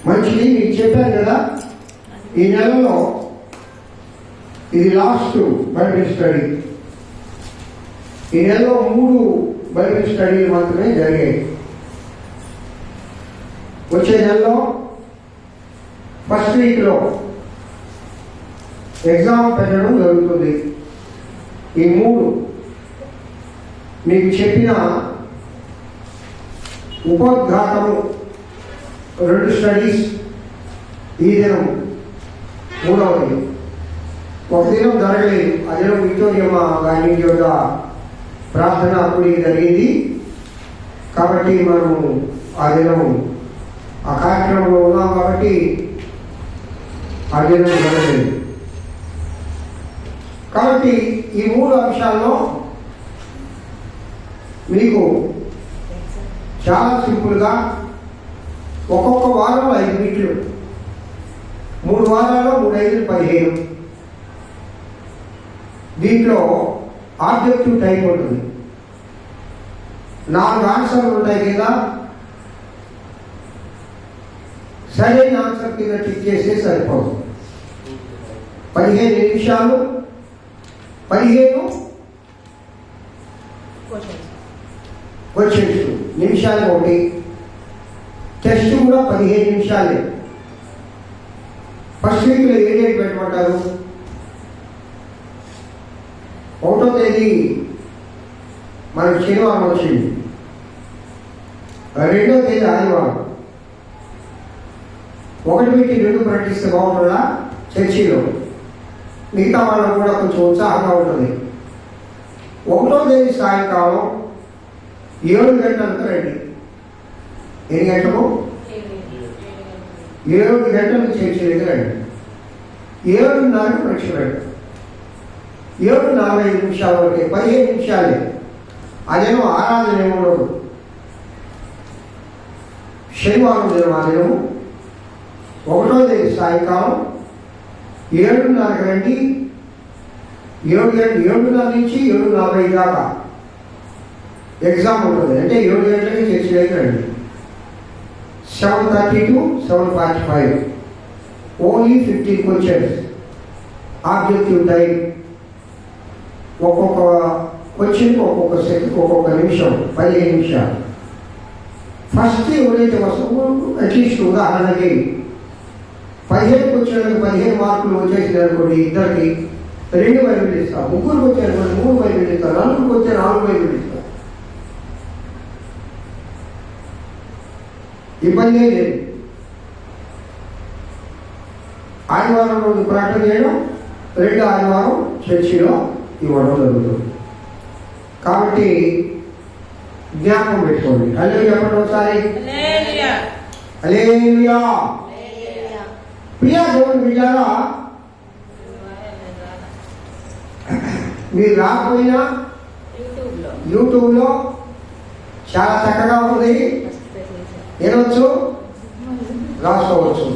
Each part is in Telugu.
మంచిది. మీకు చెప్పాను కదా, ఈ నెలలో ఇది లాస్ట్ బైబిల్ స్టడీ. ఈ నెలలో 3 బైబిల్ స్టడీలు మాత్రమే జరిగాయి. వచ్చే నెలలో ఫస్ట్ వీక్లో ఎగ్జామ్ పెట్టడం జరుగుతుంది. ఈ 3 మీకు చెప్పిన ఉపోద్ఘాతము 2 స్టడీస్, ఈ దినం 3వది. ఒక దినం జరగలేదు, ఆ దినం విక్టోరియమ్మ గారి యొక్క ప్రార్థన అప్పుడు జరిగింది. కాబట్టి మనము ఆ దినం ఆ కార్యక్రమంలో ఉన్నాం కాబట్టి ఆ దినం జరగలేదు. కాబట్టి ఈ 3 అంశాల్లో మీకు చాలా సింపుల్గా ఒక్కొక్క వారం 5 బిట్లు, 3 వారాల్లో 3 5 15. దీంట్లో ఆబ్జెక్టివ్ టైప్ ఉంటుంది. 4 ఆన్సర్లు ఉంటాయి కదా, సరైన ఆన్సర్ కింద టిక్ చేస్తే సరిపోతుంది. 15 నిమిషాలు, 15 క్వశ్చన్స్, నిమిషాలు ఒకటి. టెస్ట్ కూడా 15 నిమిషాలే. ఫస్ట్ వీక్లో ఏ డేట్ పెట్టమంటారు? 1వ తేదీ మనకు శనివారం వచ్చింది, 2వ తేదీ ఆదివారం. 1 వీక్ 2 ప్రకటిస్తే బాగుంటుందా చర్చిలో? మిగతా వాళ్ళకు కూడా కొంచెం ఉత్సాహంగా ఉంటుంది. 1వ తేదీ సాయంకాలం 7 గంటలకు రండి. ఎన్ని గంటలకు? 7 గంటలకు చర్చి దగ్గర రండి. 7:30 పరీక్ష పెట్టండి. 7:45 నిమిషాల వరకే, 15 నిమిషాలే. అదేమో ఆరాధన ఏముండదు. శనివారం దినం ఆ దినము 1వ తేదీ సాయంకాలం 7:30 రండి. 7:30 నుంచి 7:40 దాకా ఎగ్జామ్ ఉంటుంది. అంటే 7 గంటలకి చర్చి దగ్గర రండి. 7:30 to 7:45, only 15 questions. Objective time, ఒక్కొక్క క్వశ్చన్కి ఒక్కొక్క సెకండ్, ఒక్కొక్క నిమిషం, 15 నిమిషాలు. ఫస్ట్ ఎవరైతే వస్తుందో అట్లీస్ట్ ఉదాహరణకి 15 క్వశ్చన్లకు 15 మార్కులు వచ్చేసింది అనుకోండి, ఇద్దరికి 2 బైబిల్ ఇస్తాం. 3 వచ్చారనుకోండి 3 బైబిల్ ఇస్తాం. 4 వచ్చే 4 బైబిల్ ఇస్తాం. ఇబ్బంది లేదు. ఆదివారం రోజు ప్రార్థన చేయడం, 2వ ఆదివారం చర్చిలో ఇవ్వడం జరుగుతుంది. కాబట్టి జ్ఞాపకం పెట్టుకోండి. హల్లెలూయా చెప్పండి ఒకసారి. హల్లెలూయా. ప్రియా దేవుని బిడ్డలారా, మీరు రాకపోయినా యూట్యూబ్లో చాలా చక్కగా ఉంది, వినవచ్చు, రాసుకోవచ్చు.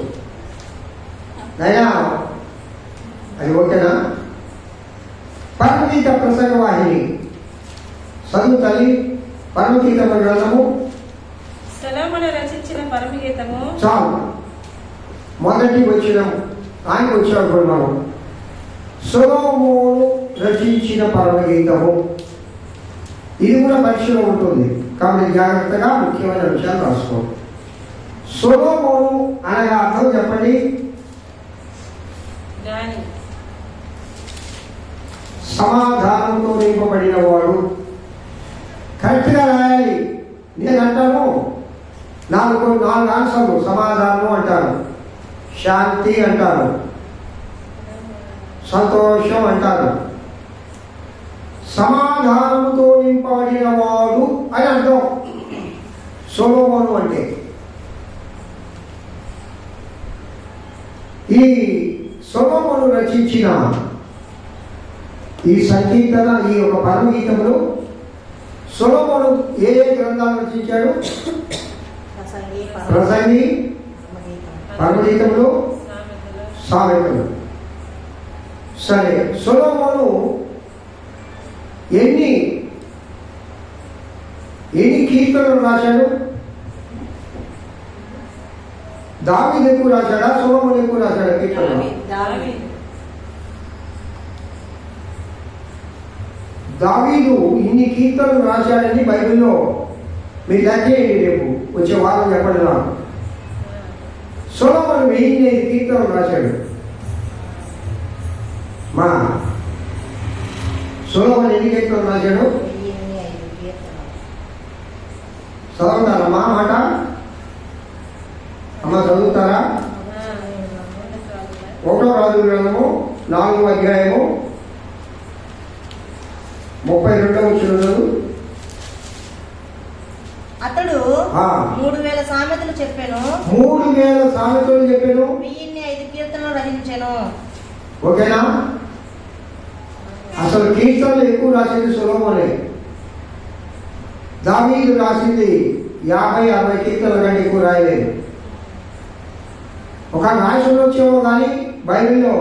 అయినా అది ఓకేనా? పరమగీత ప్రసంగ వాహిని చదువు తల్లి. పరమగీత గ్రంథము రచించిన పరమగీతము చాలు. మొదటి వచనం ఆయన వచ్చినప్పుడు మనం సొలొమోను రచించిన పరమగీతము. ఇది కూడా పరీక్షలో ఉంటుంది కాబట్టి జాగ్రత్తగా ముఖ్యమైన విషయాలు రాసుకోండి. సొలొమోను అనగా అర్థం చెప్పండి. సమాధానంతో నింపబడిన వాడు. కరెక్ట్గా రాయాలి. నేను అంటాను 4 ఆన్సర్లు. సమాధానం అంటాను, శాంతి అంటారు, సంతోషం అంటారు. సమాధానముతో నింపబడిన వాడు అని అర్థం సొలొమోను అంటే. ఈ సొలొమోను రచించిన ఈ సంకీర్తన, ఈ యొక్క పరమగీతములు సొలొమోను ఏ గ్రంథాలు రచించాడు? ప్రసంగి, పరమగీతములు, సామెతలు. సరే, సొలొమోను ఎన్ని కీర్తనలు రాశాడు? దావీదు ఎక్కువ రాశాడా, సొలొమోను ఎక్కువ రాశాడా కీర్తనలు? దావీదు ఇన్ని కీర్తనలు రాశాడని బైబిల్లో మీరు లెక్కేయండి, రేపు వచ్చే వారం చెప్పండి నాకు. సొలొమోను 1005 కీర్తనలు రాశాడు. మా సొలొమోను ఎన్ని కీర్తనలు రాశాడు? చదువుతారా మా మాట? అమ్మ చదువుతారా? 1వ రాజుల గ్రంథము 4వ అధ్యాయము 32వ వచనం. అతడు 3000 సామెతలు చెప్పాను. 3000 సామెతలు చెప్పాను. 1005 కీర్తనలు రచించాను. ఓకేనా? అసలు కీర్తనలు ఎక్కువ రాసింది సొలొమోనే. దావీదు రాసింది 50-60 కీర్తనల కంటే ఎక్కువ రాయలేదు. ఒక రాసిన వచ్చేమో కానీ బైబిల్లో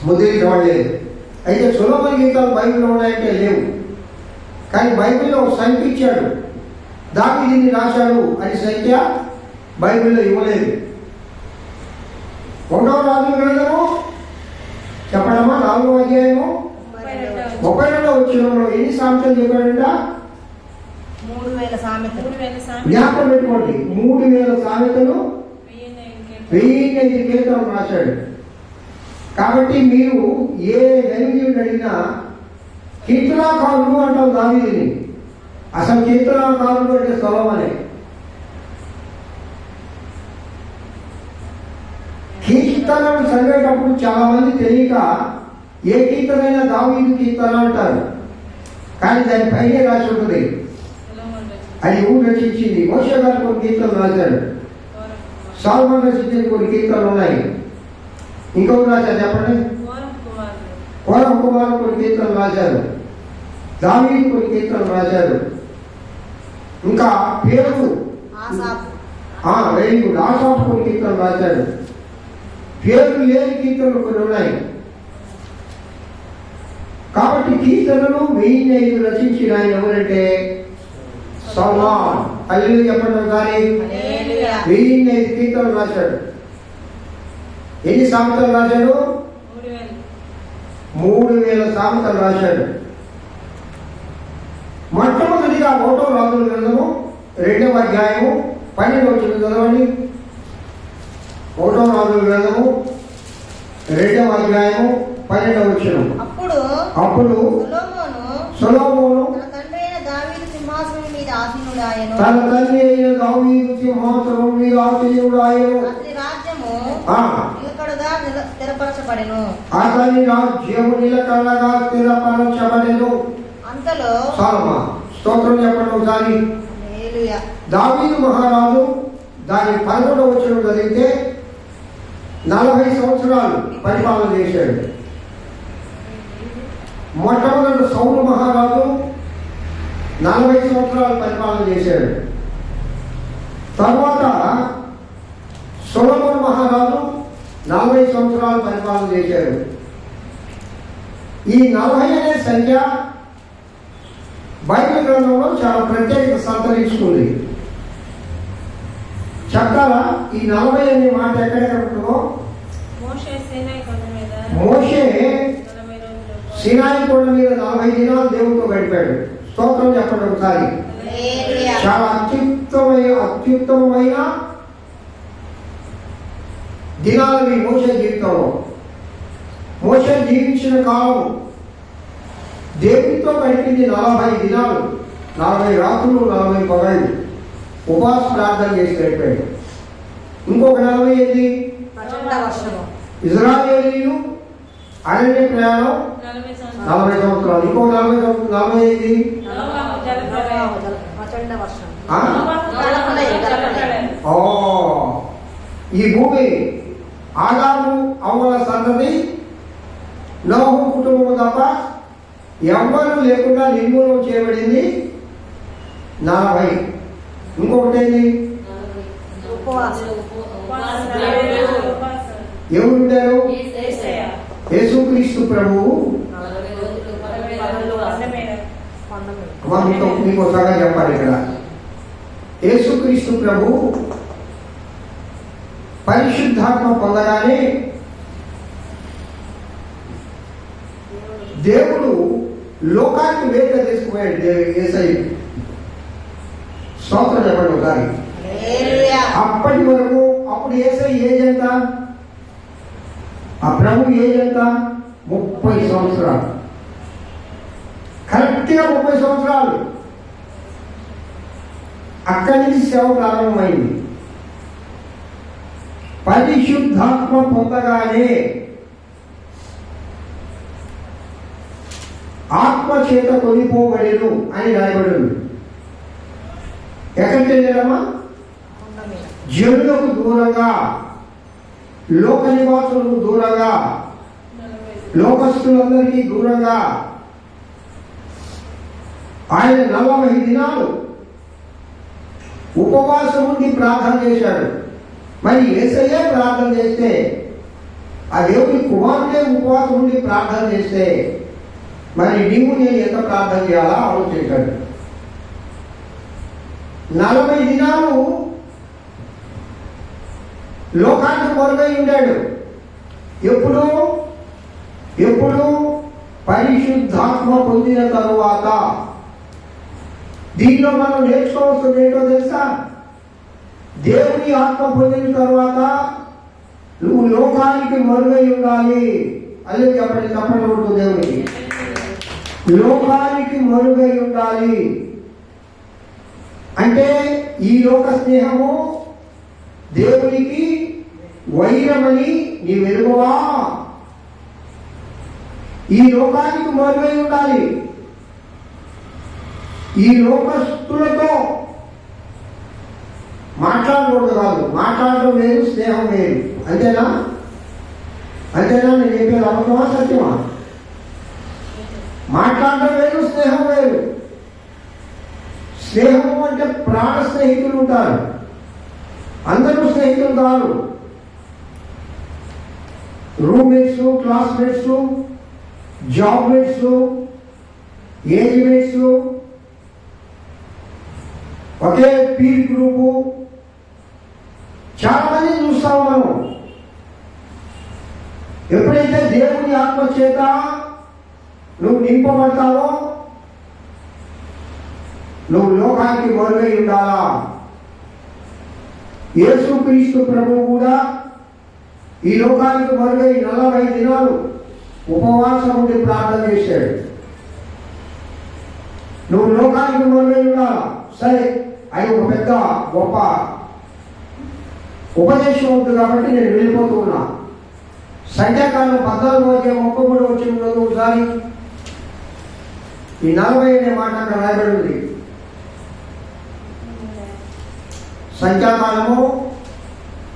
ముద్రించబడలేదు. అయితే సొలొమోను గీతాలు బైబిల్లో ఉన్నాయంటే లేవు. కానీ బైబిల్లో ఒక సంఖ్య ఇచ్చాడు, దావీదు దీన్ని రాశాడు అని సంఖ్య బైబిల్లో ఇవ్వలేదు. 1వ రాజుల గ్రంథము చెప్పడమా 4వ అధ్యాయము 32వ వచనంలో ఎన్ని సామెతలు చెప్పాడంట? 3000 సామెతలు. జ్ఞాపకం పెట్టుకోండి, 3000 సామెతలు 1005 కీర్తనలు రాశాడు. కాబట్టి మీరు ఏ దైవజనుడిని అడిగినా కీర్తనాకారుడు అంటాం దావీదుని. అసలు కీర్తనాకారుడు అంటే సొలొమోనే. కీర్తనలు చదివేటప్పుడు చాలా మంది తెలియక ఏ కీర్తనైనా దావీదు కీర్తన అంటారు, కానీ దాని పైనే రాసి ఉంటుంది అది ఊరు రచించింది. మోషే గారు కొన్ని కీర్తనలు రాశాడు, సొలొమోను రచించిన కొన్ని కీర్తనలు ఉన్నాయి. ఇంకొకరు రాశారు చెప్పండి, కోరహు కుమారుడు కొన్ని కీర్తనలు రాశారు, దావీదు కొన్ని కీర్తనలు రాశారు. ఇంకా పేరు వెరీ గుడ్, ఆసాపు కొన్ని కీర్తనలు రాశాడు. పేరు లేని కీర్తనలు కొన్ని ఉన్నాయి. కాబట్టి కీర్తనలు 1005 రచించిన ఆయన ఎవరంటే సొలొమోను. హల్లెలూయా చెప్పండి ఒకసారి. 1005 కీర్తనలు రాశాడు. ఎన్ని సామెతలు రాశాడు? 3000 సామెతలు రాశాడు. మొట్టమొదటిగా 1వ రాజుల గ్రంథము 2వ అధ్యాయము 12వ వచనం చదవండి. 1వ రాజుల గ్రంథము 2వ అధ్యాయము 12వ వచనం. అప్పుడు సొలొమోను తన తండ్రి అయిన దావీదు సింహాసనం మీద ఆసీనుడాయెను. అతని రాజ్యము నిలకడగా స్థిరపరచబడెను. అంతలో సొలొమోను స్తోత్రం చెప్పండి ఒకసారి. దావీదు మహారాజు దాని 11వ వచనం చదివితే 40 సంవత్సరాలు పరిపాలన చేశాడు. మొట్టమొదటి సౌలు మహారాజు 40 సంవత్సరాలు పరిపాలన చేశాడు. తర్వాత సొలొమోను మహారాజు 40 సంవత్సరాలు పరిపాలన చేశాడు. ఈ 40 అనే సంఖ్య బైబిల్ గ్రంథంలో చాలా ప్రత్యేకత సంతరించుకుంది. చెప్తారా ఈ 40 అనే మాట ఎక్కడెక్కడ ఉంటుందో? మోషే సినాయి కొండ మీద 40 దినాలు దేవుడితో గడిపాడు. స్తోత్రం చెప్పండి ఒకసారి. చాలా అత్యుత్తమమైన దినాలు మోషే జీవితంలో. మోషే జీవించిన కాలం దేవుడితో గడిపింది 40 దినాలు, 40 రాత్రులు, 40 పగళ్ళు ఉపవాస ప్రార్థన చేసి గడిపాడు. ఇంకొక 40 ఏంటి? ఇజ్రాయేలీలు అరణ్య ప్రయాణం 40 సంవత్సరాలు. ఇంకో 40 ఏంటి? ఈ భూమి ఆదాము అవ్వల సంతతి నోహు కుటుంబం తప్ప ఎవ్వరూ లేకుండా నిర్మూలన చేయబడింది 40. ఇంకొకటి ఏంటి? ఎవరుంటారు? యేసుక్రీస్తు ప్రభువు. మీకు సగం చెప్పాలి ఇక్కడ. యేసుక్రీస్తు ప్రభు పరిశుద్ధాత్మ పొందగానే దేవుడు లోకానికి వేరుగా తీసుకుపోయాడు. యేసయ్య స్తోత్రం చెప్పండి ఒకసారి. అప్పటి వరకు అప్పుడు యేసయ్య ఏజ్ ఎంత? ఆ ప్రభు ఏజ్ ఎంత? 30 సంవత్సరాలు. కరెక్ట్గా 30 సంవత్సరాలు. అక్కడి నుంచి సేవ ప్రారంభమైంది. పరిశుద్ధాత్మ పొందగానే ఆత్మ చేత కొనిపోబడేను అని రాయబడింది. ఎక్కడికి వెళ్ళాడమ్మా? జనులకు దూరంగా, లోక నివాసులకు దూరంగా, లోకస్తులందరికీ దూరంగా ఆయన 40 దినాలు ఉపవాసం ఉండి ప్రార్థన చేశాడు. మరి యేసయ్యే ప్రార్థన చేస్తే, ఆ దేవుని కుమారుడే ఉపవాసం ఉండి ప్రార్థన చేస్తే, మరి నీవు నేను ఎంత ప్రార్థన చేయాలా ఆలోచించాడు. 40 దినాలు లోకానికి మొరుగై ఉండాడు. ఎప్పుడు పరిశుద్ధాత్మ పొందిన తరువాత. దీనిలో మనం నేర్చుకోవాల్సింది ఏంటో తెలుసా? దేవుని ఆత్మ పొందిన తరువాత నువ్వు లోకానికి మరుగై ఉండాలి. అదే చెప్పండి దేవునికి. లోకానికి మరుగై ఉండాలి అంటే ఈ లోక స్నేహము దేవునికి వైరమని నీ వెలుగువా. ఈ లోకానికి మరుగై ఉండాలి. ఈ లోకస్తులతో మాట్లాడకూడదు కాదు. మాట్లాడడం వేరు, స్నేహం వేరు. అంతేనా? నేను చెప్పేది అబద్ధమా సత్యమా? మాట్లాడడం వేరు, స్నేహం వేరు. స్నేహం అంటే ప్రాణ స్నేహితులు ఉంటారు. అందరూ స్నేహితులు కాదు. Roommates, classmates, job mates, age mates, ఒకే పీర్ గ్రూపు, చాలా మంది చూస్తాము మనం. ఎప్పుడైతే దేవుని ఆత్మ చేత నువ్వు నింపబడతావో నువ్వు లోకానికి మరుగై ఉండాలా. యేసుక్రీస్తు ప్రభువు కూడా ఈ లోకానికి మరుగై 40 దినాలు ఉపవాసం ఉండి ప్రార్థన చేశాడు. నువ్వు లోకానికి మరుగై ఉండాలా. సరే, అది ఒక పెద్ద గొప్ప ఉపదేశం ఉంది కాబట్టి నేను వెళ్ళిపోతూ ఉన్నా. సంఖ్యాకాలం 14:33 వచ్చిన ఒకసారి ఈ 40 అనే మాట అక్కడ రాయబడి ఉంది. సంఖ్యాకాలము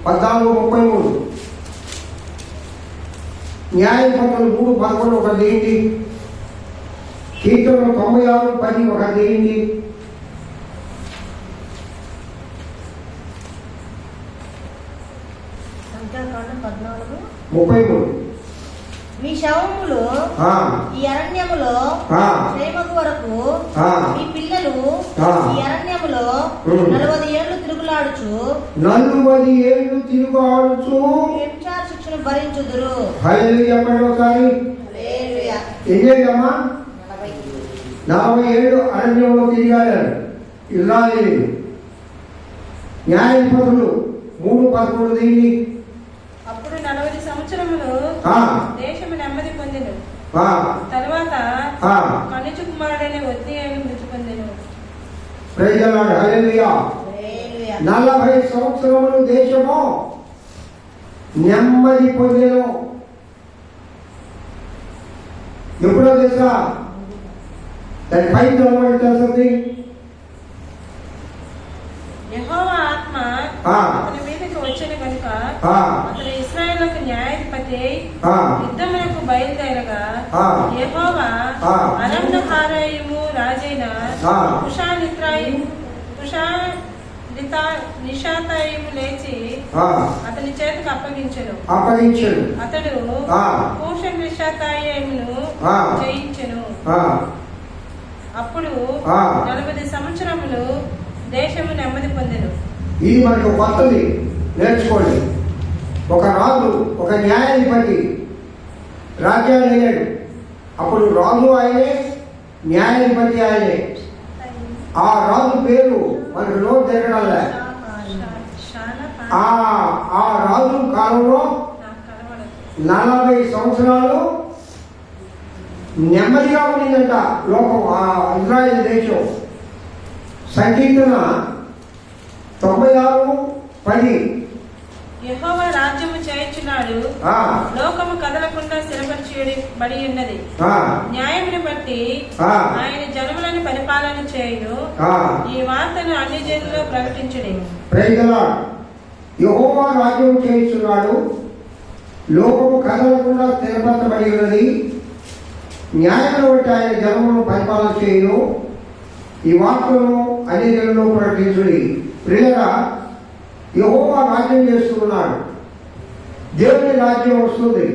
14:33. న్యాయపత్రులు 3:11 ఒకటి తీయండి. కీర్తనలు 96:10 ఒకటి తీయండి. సంఖ్యాకాండం 14:33. మీ శవములు ఈ అరణ్యములో క్షేమగు వరకు మీ పిల్లలు ఈ అరణ్యములో 40 ఏళ్ళు తిరుగులాడుచు వ్యభిచార శిక్షను భరించుదురు. ఎన్నమ్మా? 40 ఏళ్ళు అరణ్యంలో తిరిగారు ఇశ్రాయేలీయులు. న్యాయాధిపతులు 3:11 దీన్ని. అప్పుడు 40 సంవత్సరములు దేశము నెమ్మది పొందెను. తర్వాత కనుచు కుమారుడైన ఒత్నీయేలు మృతి పొందెను. 40 సంవత్సరములు దేశము నెమ్మది పొందెను. ఎప్పుడో తెలుసా? దాని పైన తెలుస్తుంది. యెహోవా ఆత్మ అతని మీదకి వచ్చెను కనుక అతడు ఇశ్రాయేలుకు న్యాయాధిపతి యుద్ధములకు బయలుదేరగా యెహోవా అరణ్యహారాయిము రాజైన నిషాతాయిము లేచి అతని చేతికి అప్పగించెను. అతడు కూషన్ నిషాతాయిమును జయించెను. అప్పుడు 40 సంవత్సరములు దేశము నెమ్మది పొందెను. ఇది మనకు కొత్తది, నేర్చుకోండి. ఒక రాజు ఒక న్యాయాధిపతి రాజ్యాలు అయ్యాడు. అప్పుడు రాజు ఆయనే, న్యాయాధిపతి ఆయనే. ఆ రాజు పేరు మనకు నోట్ తిరగడంలే. ఆ రాజు కాలంలో 40 సంవత్సరాలు నెమ్మదిగా ఉండిందంట లోకం, ఆ ఇజ్రాయెల్ దేశం. సంకీర్తన 96:10. యెహోవా రాజ్యము చేయుచున్నాడు, లోకము కదలకుండా స్థిరపరచబడి ఉన్నది. న్యాయమును బట్టి ఆయన జనములను పరిపాలన చేయును. ఈ వార్తను అన్ని జనుల్లో ప్రకటించుడి. Praise the lord. యెహోవా రాజ్యం చేయుచున్నాడు, లోకము కదలకుండా స్థిరపరచబడి ఉన్నది. న్యాయమును బట్టి ఆయన జనములను పరిపాలన చేయును. ఈ వార్తను అన్ని జనుల్లో ప్రకటించుడి. ప్రియరా, యెహోవా రాజ్యం చేస్తున్నాడు. దేవుని రాజ్యం వస్తుంది.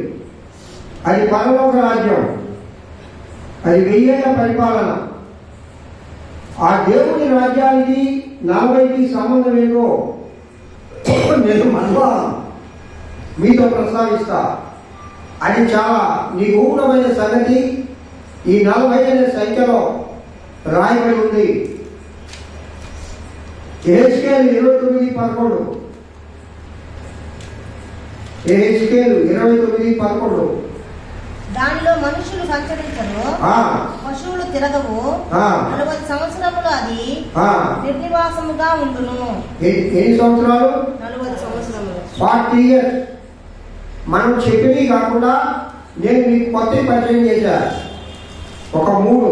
అది పరలోక రాజ్యం. అది 1000 ఏళ్ల పరిపాలన. ఆ దేవుని రాజ్యానికి 40కి సంబంధం ఏంటో నేను మళ్ళా మీతో ప్రస్తావిస్తా. అది చాలా నిగూఢమైన సంగతి. ఈ 40 అనే సంఖ్యలో రాయబడి ఉంది. యెహెజ్కేలు 29:11. యెహెజ్కేలు 29:11. దానిలో మనుషులు సంచరించరు, పశువులు తిరగవు. 40 సంవత్సరములు అది నిర్నివాసముగా ఉండును. ఎన్ని సంవత్సరాలు? 40 సంవత్సరములు. 40 years. మనం చెప్పినవి కాకుండా నేను మీకు కొత్త పరిచయం చేశా. ఒక 3.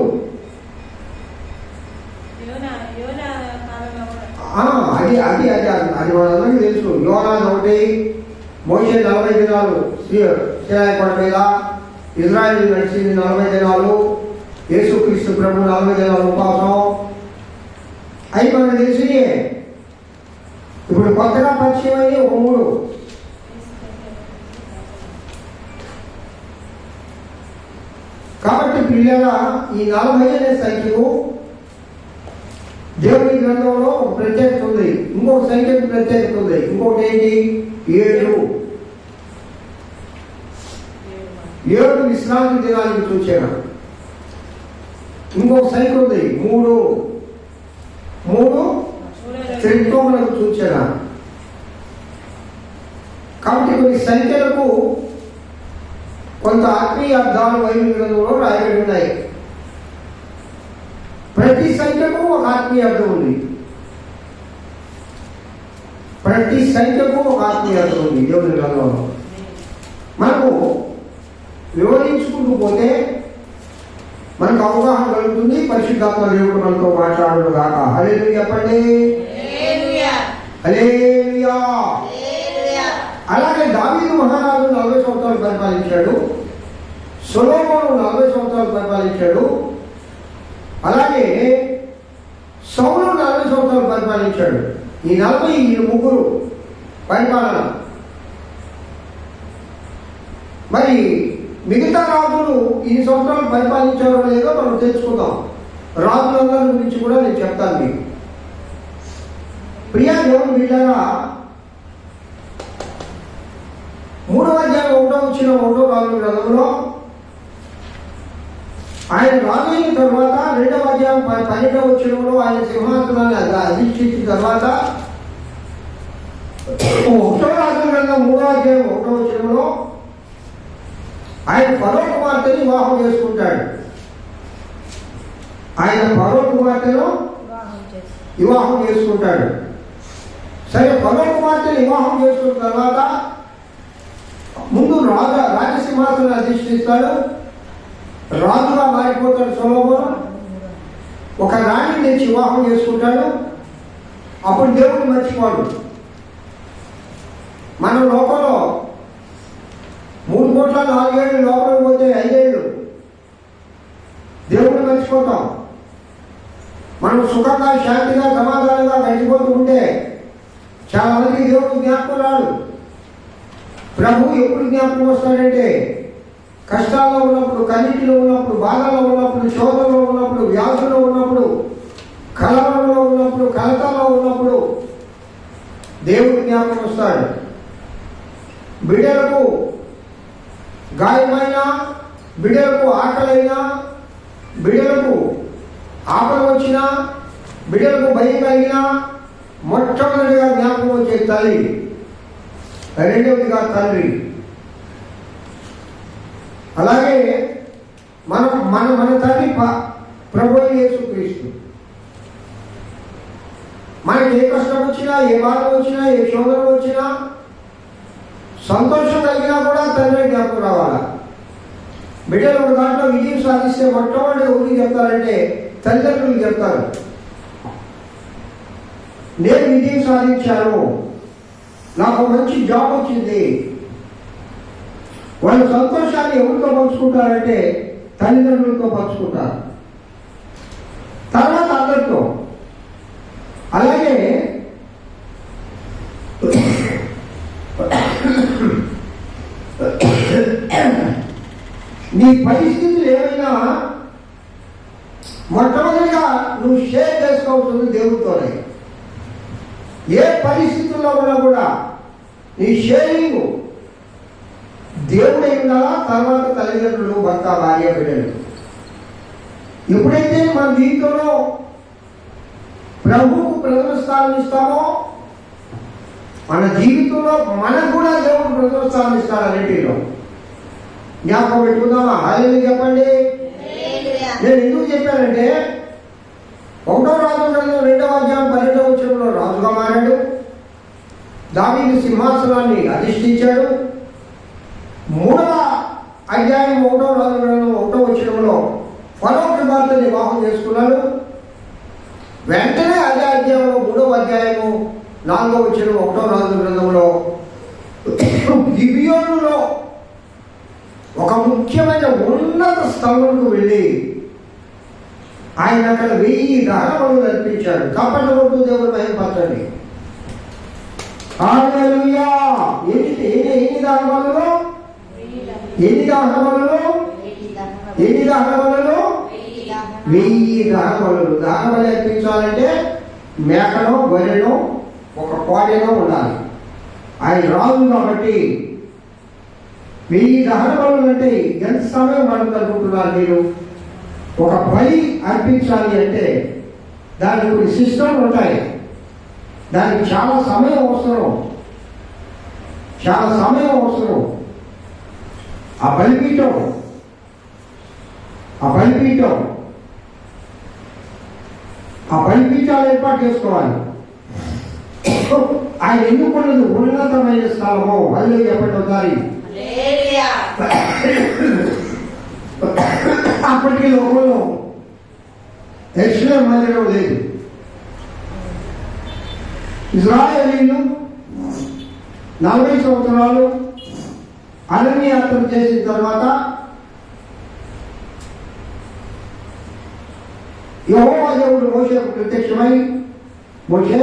అది మనందరికీ తెలుసు. యోనా 1, మోషే 40 దినాలు సీనాయి కొండ మీద, ఇజ్రాయెల్ నడిచింది 40 దినాలు, యేసుక్రీస్తు ప్రభు 40 దినాలు ఉపవాసం. అవి మనకు తెలిసినయే. ఇప్పుడు కొత్తగా పరిచయం అయ్యి ఒక 3. కాబట్టి పిల్లల ఈ 40 అనే సంఖ్యకు దేవుని గ్రంథంలో ఒక ప్రత్యేకత ఉంది. ఇంకొక సంఖ్యకు ప్రత్యేకత ఉంది. ఇంకొకటి ఏంటి? 7 విశ్రాంతి దినానికి చూచాను. ఇంకొక సంఖ్య ఉంది 3 త్రికోణాలకు చూచాను. కాబట్టి కొన్ని సంఖ్యలకు కొంత ఆత్మీయ అర్థాలు బైబిల్ గ్రంథంలో రాయబడి ఉన్నాయి. ప్రతి సంఖ్యకు ఒక ఆత్మీయ అర్థం ఉంది. ప్రతి సంఖ్యకు ఒక ఆత్మీయ అర్థం ఉంది దేవుని గ్రంథంలో. మనకు వివరించుకుంటూ పోతే మనకు అవగాహన కలుగుతుంది. పరిశుద్ధాత్మ దేవుడు మనతో మాట్లాడును గాక. హల్లెలూయా చెప్పండి. హల్లెలూయా. అలాగే దావీదు మహారాజు 40 సంవత్సరాలు పరిపాలించాడు. సొలొమోను 40 సంవత్సరాలు పరిపాలించాడు. అలాగే సౌలు 40 సంవత్సరాలు పరిపాలించాడు. ఈ 40 ఈ 3 పరిపాలన. మరి మిగతా రాజులు ఈ సంవత్సరాలు పరిపాలించారో లేదో మనం తెలుసుకుందాం. రాజులందరి గురించి కూడా నేను చెప్తాను మీకు. ప్రియా దేవుని బిడ్డలారా, 3వ అధ్యాయం 1వ రాజుల గ్రంథంలో ఆయన రాజైన తర్వాత 2వ అధ్యాయం 12వ వచనంలో ఆయన సింహాసనాన్ని అధిష్ఠించిన తర్వాత 1వ రాజుల గ్రంథం 3వ అధ్యాయం 1వ వచనంలో ఆయన ఫరో కుమార్తెని వివాహం చేసుకుంటాడు. ఆయన ఫరో కుమార్తెను వివాహం చేసుకుంటాడు. సరే, ఫరో కుమార్తెని వివాహం చేసుకున్న తర్వాత ముందు రాజసింహాసనాన్ని అధిష్ఠిస్తాడు. రాజుగా మారిపోతాడు సొలొమోను. ఒక రాణిని తెచ్చి వివాహం చేసుకుంటాడు. అప్పుడు దేవుడిని మర్చిపోడు. మన లోకంలో 3 కోట్ల 4 ఏళ్ళు లోపలికి పోతే 5 ఏళ్ళు దేవుడిని మర్చిపోతాం. మనం సుఖంగా శాంతిగా సమాధానంగా గడిచిపోతూ ఉంటే చాలా మందికి దేవుడు జ్ఞాపకం రాడు. ప్రభు ఎప్పుడు జ్ఞాపకం వస్తాడంటే కష్టాల్లో ఉన్నప్పుడు, కన్నీటిలో ఉన్నప్పుడు, బాధల్లో ఉన్నప్పుడు, శోధనలో ఉన్నప్పుడు, వ్యాధుల్లో ఉన్నప్పుడు, కలవరంలో ఉన్నప్పుడు, కలతలో ఉన్నప్పుడు దేవుడు జ్ఞాపకం వస్తాడు. బిడ్డలకు గాయమైనా, బిడ్డలకు ఆకలైనా, బిడ్డలకు ఆపద వచ్చినా, బిడ్డలకు భయం కలిగినా మొట్టమొదటిగా జ్ఞాపకం వచ్చే తల్లి, రెండవదిగా తండ్రి. అలాగే మన తండ్రి ప్రభువు యేసుక్రీస్తు. మనకి ఏ కష్టం వచ్చినా, ఏ బాధ వచ్చినా, ఏ శోధన వచ్చినా, సంతోషం కలిగినా కూడా తండ్రి జ్ఞాపకం రావాలా. బిడ్డలు ఒక దాంట్లో విజయం సాధిస్తే మొట్టమొదటి ఎవరికి చెప్తారంటే తల్లిదండ్రులు చెప్తారు, నేను విజయం సాధించాను, నాకు మంచి జాబ్ వచ్చింది. వాళ్ళ సంతోషాన్ని ఎవరితో పంచుకుంటారంటే తల్లిదండ్రులతో పంచుకుంటారు, తర్వాత అందరితో. అలాగే నీ పరిస్థితులు ఏమైనా మొట్టమొదటిగా నువ్వు షేర్ చేసుకోవాల్సింది దేవుడితోనే. ఏ పరిస్థితుల్లో ఉన్నా కూడా నీ షేరింగ్ దేవుడే ఉండాలా, తర్వాత తల్లిదండ్రులు, భర్త, భార్య, బిడ్డలు. ఎప్పుడైతే మన జీవితంలో ప్రభువుకు ప్రథమ స్థానం ఇస్తామో మన జీవితంలో మనకు కూడా దేవుడు ప్రథమ స్థానం ఇస్తాడు. అన్నింటిలో జ్ఞాపకం పెట్టుకుందామా? హల్లెలూయా చెప్పండి. నేను ఎందుకు చెప్పానంటే 1వ రాజుగ్రంథం 2వ అధ్యాయం 12వ వచనంలో రాజుగా మారాడు, దావీదు సింహాసనాన్ని అధిష్ఠించాడు. 3వ అధ్యాయం 1వ రాజుగ్రంథం 1వ వచనంలో ఫరో కుమార్తెను వివాహం చేసుకున్నాడు. వెంటనే అదే అధ్యాయంలో 3వ అధ్యాయము 4వ వచనం 1వ రాజుగ్రంథంలో గిబియోనులో ఒక ముఖ్యమైన ఉన్నత స్థలంకు వెళ్ళి ఆయన అక్కడ 1000 దహనబలులు అర్పించాడు. కాబట్టి దేవుడు మహిమపరచండి. హల్లెలూయా. ఎన్ని దహనబలులు? ఎన్ని దహనబలులు? 1000 దహనబలులు. దహనబలి అర్పించాలంటే మేకలో, గొర్రెలో, ఒక కోడెలో ఉండాలి. ఆయన రాజు కాబట్టి 1000 దహనబలులు అంటే ఎంత సమయం పడుతుంది అనుకుంటున్నారు మీరు? ఒక బలి అర్పించాలి అంటే దానికి కొన్ని సిస్టమ్లు ఉంటాయి, దానికి చాలా సమయం అవసరం. ఆ బలిపీఠాలు ఏర్పాటు చేసుకోవాలి. ఆయన ఎన్నుకున్నది ఉన్నతమైన స్థలము. హల్లెలూయా చెప్పండి ఒకసారి. అప్పటికి లోకంలో యెరూషలేము మందిరం లేదు. ఇశ్రాయేలీయులు 40 సంవత్సరాలు అరణ్యయాత్ర చేసిన తర్వాత యెహోవా దేవుడు మోషేకు ప్రత్యక్షమై, మోషే,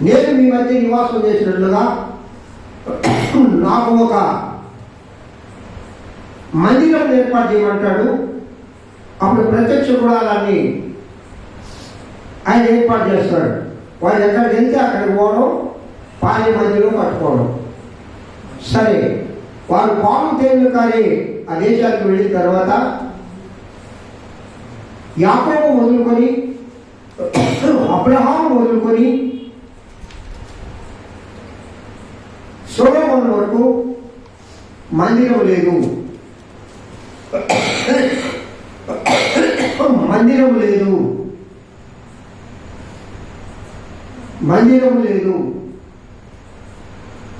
నేను మీ మధ్య నివాసం చేసినట్లుగా నాకు ఒక మందిరం ఏర్పాటు చేయమంటాడు. అప్పుడు ప్రత్యక్ష గుడారాన్ని ఆయన ఏర్పాటు చేస్తాడు. వాళ్ళు ఎక్కడికి వెళ్తే అక్కడికి పోవడం, పాలె మధ్యలో కట్టుకోవడం. సరే, వారు పాలు తేనెలు కానీ ఆ దేశానికి వెళ్ళిన తర్వాత యాకోబు మొదలుకొని అబ్రహాము మొదలుకొని సొలొమోను వరకు మందిరం లేదు.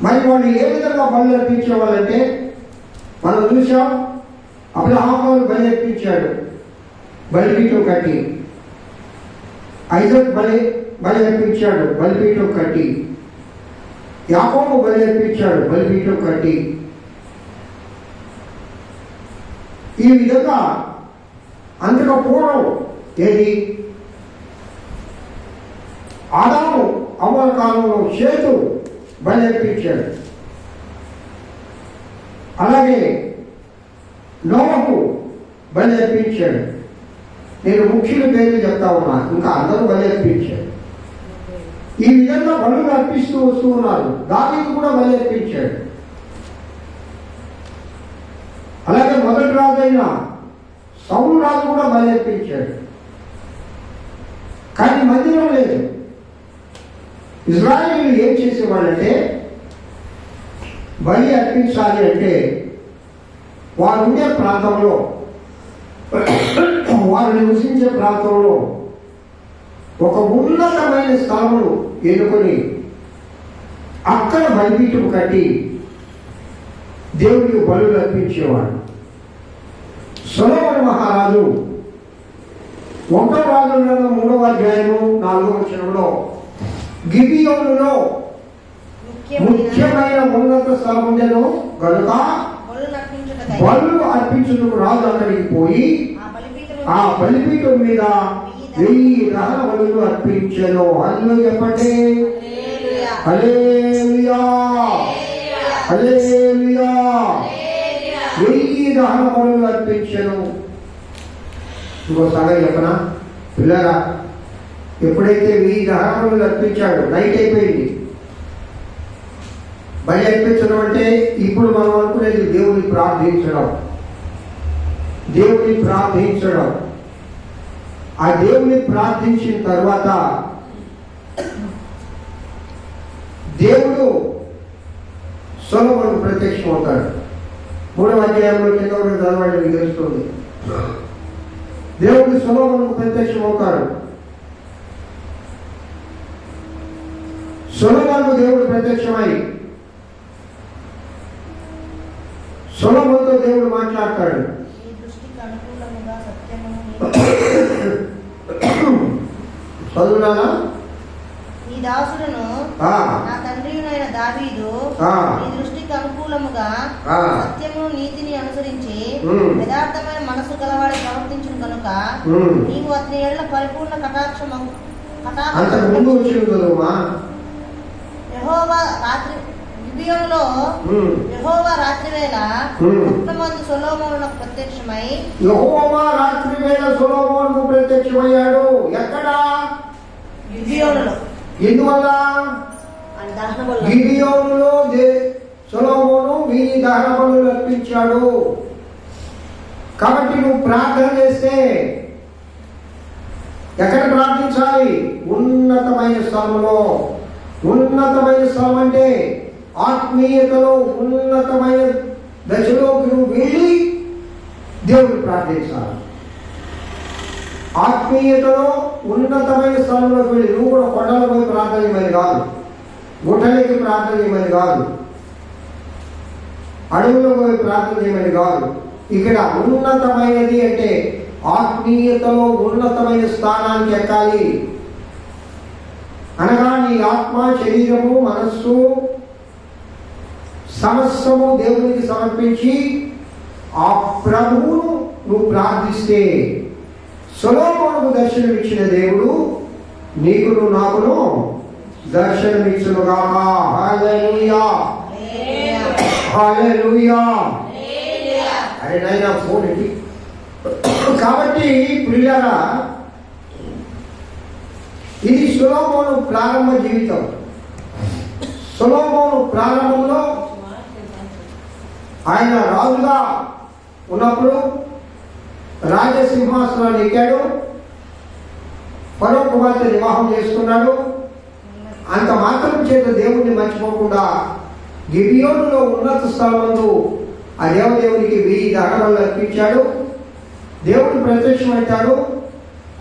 మరి వాళ్ళు ఏ విధంగా బలి అర్పించేవాళ్ళంటే మనం చూసాం. అబ్రహాము బలి అర్పించాడు, బలిపీఠం కట్టి. ఐజాక్ బలి అర్పించాడు, బలిపీఠం కట్టి. యాకోబు బలి అర్పించాడు, బలిపీఠం కట్టి. ఈ విధంగా అంతకు పూర్వం ఏది ఆదాము అవ్వల కాలంలో షేతు బలి అర్పించాడు. అలాగే నోవహు బలి అర్పించాడు. నేను ముఖ్యుల పేర్లు చెప్తా ఉన్నా, ఇంకా అందరూ బలి అర్పించారు. ఈ విధంగా బలులు అర్పిస్తూ వస్తూ ఉన్నారు. దావీదు కూడా బలి అర్పించాడు. అలాగే మొదటి రాజైన సౌలు రాజు కూడా బలి అర్పించాడు. కానీ మందిరం లేదు. ఇజ్రాయేలీలు ఏం చేసేవాళ్ళంటే, బలి అర్పించాలి అంటే వారు ఉండే ప్రాంతంలో, వారు నివసించే ప్రాంతంలో ఒక ఉన్నతమైన స్థలమును ఎన్నుకొని అక్కడ బలిపీఠం కట్టి దేవుడికి బలులు అర్పించేవాడు. సొలొమోను మహారాజు 1వ రాజుల 3వ అధ్యాయము 4వ వచనంలో గిబియోనులో ముఖ్యమైన ఉన్నత స్థలం ఉండెను కనుక బలులు అర్పించుటకు రాజు అక్కడికి పోయి ఆ బలిపీఠం మీద 1000 దహన బలులు అర్పించెను. హల్లెలూయా చెప్పండి. హల్లెలూయా హల్లెలూయా. 1000 దహన బలులు అర్పించెను. ఇంకోసారి చెప్పనా పిల్లరా, ఎప్పుడైతే 1000 దహన బలులు అర్పించాడు, నైట్ అయిపోయింది. బలి అర్పించడం అంటే ఇప్పుడు మనం అనుకునేది దేవుని ప్రార్థించడం. దేవుని ప్రార్థించడం. ఆ దేవుని ప్రార్థించిన తర్వాత దేవుడు సొలొమోనుకు ప్రత్యక్షం అవుతాడు. 3వ అధ్యాయంలో కింద చదవండి, మీకు తెలుస్తుంది. దేవుడు సొలొమోనుకు ప్రత్యక్షం అవుతాడు. సొలొమోనుకు దేవుడు ప్రత్యక్షమై సొలొమోనుతో దేవుడు మాట్లాడతాడు. చదువునానా? నీ దాసులను నా తండ్రియునైన దావీదు నీ దృష్టికి అనుకూలముగా సత్యము నీతిని అనుసరించి యథార్థమైన మనసు గలవాడి ప్రవర్తించును కనుక నీవు అతని ఏళ్ల పరిపూర్ణ కటాక్షము యెహోవా రాత్రి గిబియోనులో యెహోవా రాత్రివేళ స్వప్నమందు సొలొమోనునకు ప్రత్యక్షమై యెహోవా రాత్రివేళ సొలొమోనుకు ప్రత్యక్షమయ్యాడు. ఎక్కడ? గిబియోనులో. ఎందువల్ల? గిబియోనులో సొలొమోను 1000 దహన బలులు అర్పించాడు. కాబట్టి నువ్వు ప్రార్థన చేస్తే ఎక్కడ ప్రార్థించాలి? ఉన్నతమైన స్థలంలో. ఉన్నతమైన స్థలం అంటే ఆత్మీయతలో ఉన్నతమైన దశలోకి నువ్వు వెళ్ళి దేవుడు ప్రార్థించాలి. ఆత్మీయతలో ఉన్నతమైన స్థలంలోకి వెళ్ళి నువ్వు కూడా కొండల పోయి ప్రార్థన చేయమని కాదు, గుట్టలకి ప్రార్థన చేయమని కాదు, అడవుల్లో పోయి ప్రార్థన చేయమని కాదు. ఇక్కడ ఉన్నతమైనది అంటే ఆత్మీయతలో ఉన్నతమైన స్థానానికి ఎక్కాలి. అనగా నీ ఆత్మ, శరీరము, మనస్సు సమస్తము దేవునికి సమర్పించి ఆ ప్రభువును నువ్వు ప్రార్థిస్తే సొలొమోనుకు దర్శనమిచ్చిన దేవుడు నీకును నాకును దర్శనమిచ్చునుగాక. హల్లెలూయా హల్లెలూయా. అరే నాయనా ఫోన్ ఇది. కాబట్టి ప్రియులారా, ఇది సొలొమోను ప్రారంభ జీవితం. సొలొమోను ప్రారంభంలో ఆయన రాజుగా ఉన్నప్పుడు రాజసింహాసనాన్ని ఎక్కాడు. ఫరో కుమార్తె వివాహం చేసుకున్నాడు. అంత మాత్రం చేత దేవుణ్ణి మర్చిపోకుండా గిబియోనులో ఉన్నత స్థలమందు ఆ దేవదేవునికి 1000 దహన బలులు అర్పించాడు. దేవుడు ప్రత్యక్షమవుతాడు.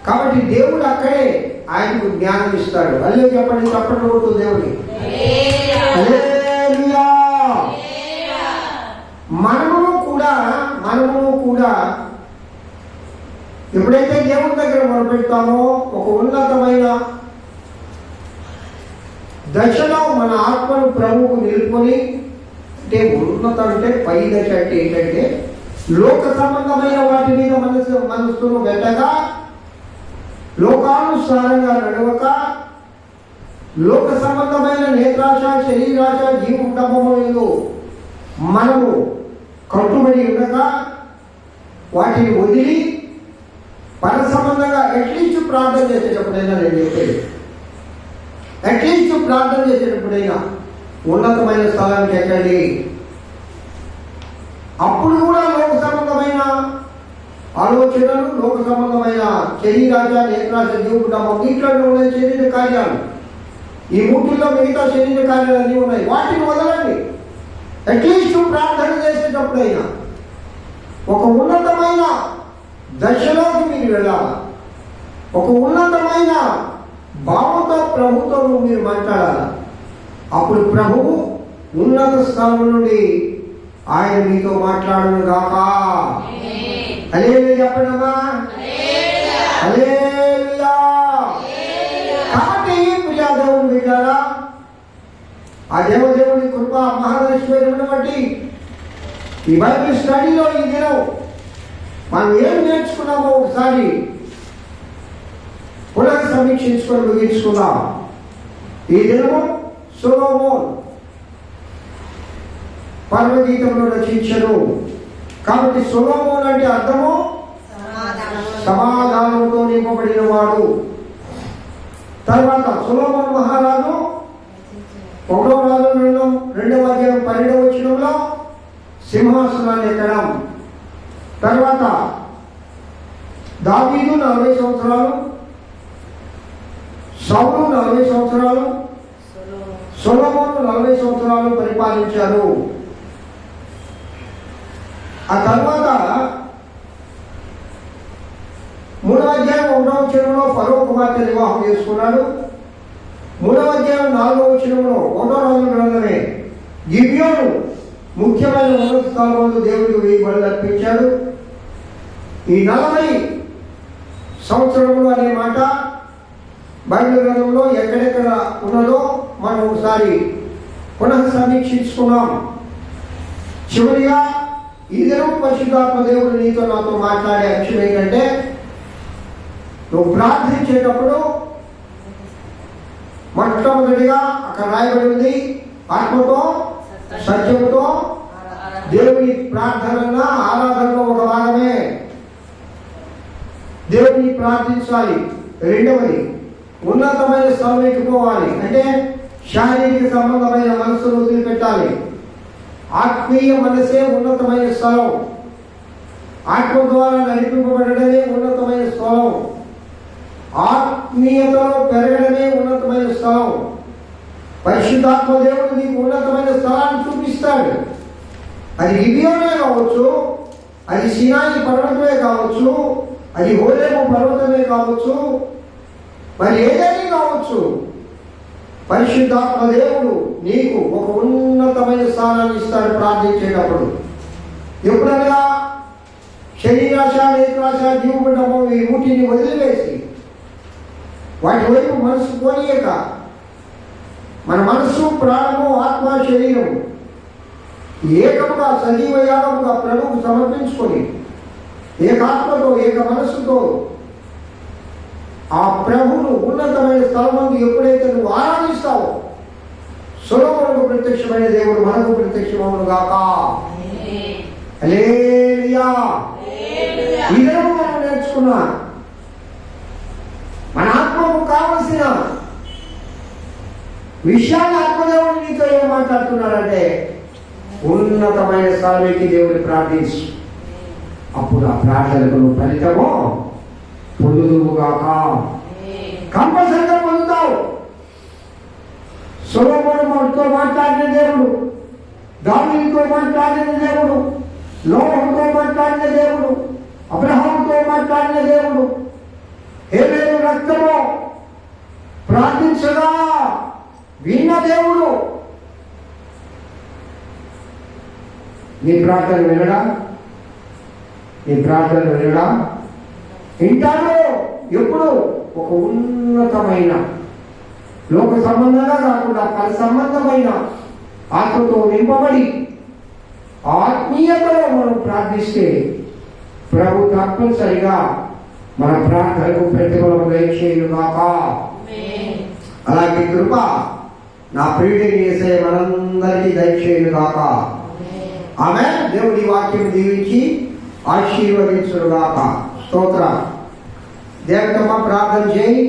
కాబట్టి దేవుడు అక్కడే ఆయనకు జ్ఞానం ఇస్తాడు. అల్లే చెప్పండి, తప్పని కొడుతూ దేవుడి. మనము కూడా ఎప్పుడైతే దేవుడి దగ్గర మొదలుపెడతామో ఒక ఉన్నతమైన దశలో మన ఆత్మను ప్రభువుకు నిలుపుకొని, అంటే ఉన్నతం అంటే పై దశ అంటే ఏంటంటే లోక సంబంధమైన వాటి మీద మనస్సును పెట్టగా, లోకానుసారంగా నడవక, లోక సంబంధమైన నేత్రాశ, శరీరాశ, జీవోటంబములు మనము కట్టుబడి ఉండగా వాటిని వదిలి పర సంబంధంగా అట్లీస్ట్ ప్రార్థన చేసేటప్పుడైనా నేను చెప్పేది, అట్లీస్ట్ ప్రార్థన చేసేటప్పుడైనా ఉన్నతమైన స్థలానికి ఎక్కండి. అప్పుడు కూడా లోక సంబంధమైన ఆలోచనలు, లోక సంబంధమైన శరీరాశ, నేత్రాశ, జీవకుటుంబం, ఇంట్లోనే ఉన్నాయి శరీర కార్యాలు. ఈ మూటిల్లో మిగతా శరీర కార్యాలు అన్నీ ఉన్నాయి. వాటిని వదలండి. అట్లీస్ట్ ప్రార్థన చేసేటప్పుడైనా ఒక ఉన్నతమైన దశలోకి మీరు వెళ్ళాలి. ఒక ఉన్నతమైన భావంతో ప్రభుతో మీరు మాట్లాడాలి. అప్పుడు ప్రభువు ఉన్నత స్థలం నుండి ఆయన మీతో మాట్లాడును గాక. హల్లెలూయా చెప్పండమ్మా. హల్లెలూయా. కాబట్టి ప్రియా దేవుని బిడ్డలారా, ఆ దేవదేవుని కృప మహాదైశ్వర్యమును బట్టి ఈ బైబిల్ స్టడీలో ఈ దినం మనం ఏం నేర్చుకున్నామో ఒకసారి పునః సమీక్షించుకొని ముగించుకుందాం. ఈ దినము సొలొమోను పరమగీతంలో రచించను. కాబట్టి సొలొమోను అంటే అర్థము సమాధానంతో నింపబడిన వాడు. తర్వాత సొలొమోను మహారాజు 1వ రాజులలో 2వ అధ్యాయం 12వ వచనంలో సింహాసనాన్ని ఎక్కడం. తర్వాత దావీదు 40 సంవత్సరాలు, సౌలు 40 సంవత్సరాలు, సొలొమోను 40 సంవత్సరాలు పరిపాలించారు. ఆ తర్వాత 3వ అధ్యాయం 1వ వచనంలో ఫరో కుమార్తె వివాహం చేసుకున్నాడు. 3వ అధ్యాయం 4వ వచనంలో 1వ రాజుల గ్రంథమే గిబియోను ముఖ్యమైన ఉన్నత స్థానంలో దేవుడికి 1000 బలులు అర్పించాడు. ఈ 40 సంవత్సరములు అనే మాట బైబిల్ గ్రంథంలో ఎక్కడెక్కడ ఉన్నదో మనం ఒకసారి పునః సమీక్షించుకున్నాం. చివరిగా ఈ దినం పరిశుద్ధాత్మ దేవుడు నీతో నాతో మాట్లాడే అంశం ఏంటంటే, నువ్వు ప్రార్థించేటప్పుడు మొట్టమొదటిగా అక్కడ రాయబడి ఉంది, ఆత్మతో సత్యముతో దేవుని ప్రార్థన ఆరాధనలో ఒక భాగమే. దేవుని ప్రార్థించాలి. రెండవది ఉన్నతమైన స్థలం ఎక్కిపోవాలి. అంటే శారీరక సంబంధమైన మనసును వదిలిపెట్టాలి. ఆత్మీయ మనసే ఉన్నతమైన స్థలం. ఆత్మ ద్వారా నడిపింపబడమే ఉన్నతమైన స్థలం. ఆత్మీయతలో పెరగడమే ఉన్నతమైన స్థలం. పరిశుద్ధాత్మ దేవుడు నీకు ఉన్నతమైన స్థలాన్ని చూపిస్తాడు. అది గిబియోనే కావచ్చు, అది సినాయి పర్వతమే కావచ్చు, అది హోరేబు పర్వతమే కావచ్చు, మరి ఏదైనా కావచ్చు. పరిశుద్ధాత్మ దేవుడు నీకు ఒక ఉన్నతమైన స్థానాన్ని ఇస్తాడు ప్రార్థించేటప్పుడు. ఎప్పుడనగా శరీరాశ, నేత్రాశ, జీవకుటుంబం ఈ మూటిని వదిలివేసి వాటి వైపు మనసు పోనీయక మన మనస్సు, ప్రాణము, ఆత్మ, శరీరము ఏకముగా సజీవ యాగముగా ప్రభువుకు సమర్పించుకొని ఏకాత్మతో ఏక మనస్సుతో ఆ ప్రభువును ఉన్నతమైన స్థలమందు ఎప్పుడైతే నువ్వు ఆరాధిస్తావో సొలొమోనుకు ప్రత్యక్షమైన దేవుడు మనకు ప్రత్యక్షమవును గాక. హల్లెలూయా. ఈ దినము మనం నేర్చుకున్నా మన ఆత్మకు కావలసిన విషయాన్ని ఆత్మదేవుడు నీతో ఏం మాట్లాడుతున్నాడంటే, ఉన్నతమైన స్థలానికి దేవుడిని ప్రార్థించు. అప్పుడు ఆ ప్రార్థనకు నువ్వు ఫలితము పొందుదువుగాక. కంపల్సరిగా పొందుతావు. సొలొమోనుతో మాట్లాడిన దేవుడు, దావీదుతో మాట్లాడిన దేవుడు, నోహుతో మాట్లాడిన దేవుడు, అబ్రహాముతో మాట్లాడిన దేవుడు, హేబెలు రక్తము ప్రార్థించగా విన్న దేవుడు నీ ప్రార్థన వినడా? నీ ప్రార్థన వినడా? వింటాడు. ఎప్పుడు? ఒక ఉన్నతమైన లోక సంబంధంగా కాకుండా పర సంబంధమైన ఆత్మతో నింపబడి ఆత్మీయతలో మనం ప్రార్థిస్తే ప్రభు తప్పనిసరిగా మన ప్రార్థనకు ప్రతిఫలం దయచేయుగాక. అలాంటి కృప నా ప్రియుడిని యేసయ్య మనందరికీ దయచేయుగాక. ఆమేన్. దేవుడి వాక్యం దీవించి ఆశీర్వదించుగాక. స్తోత్రం. దేవతమ్మ ప్రార్థన చేయి.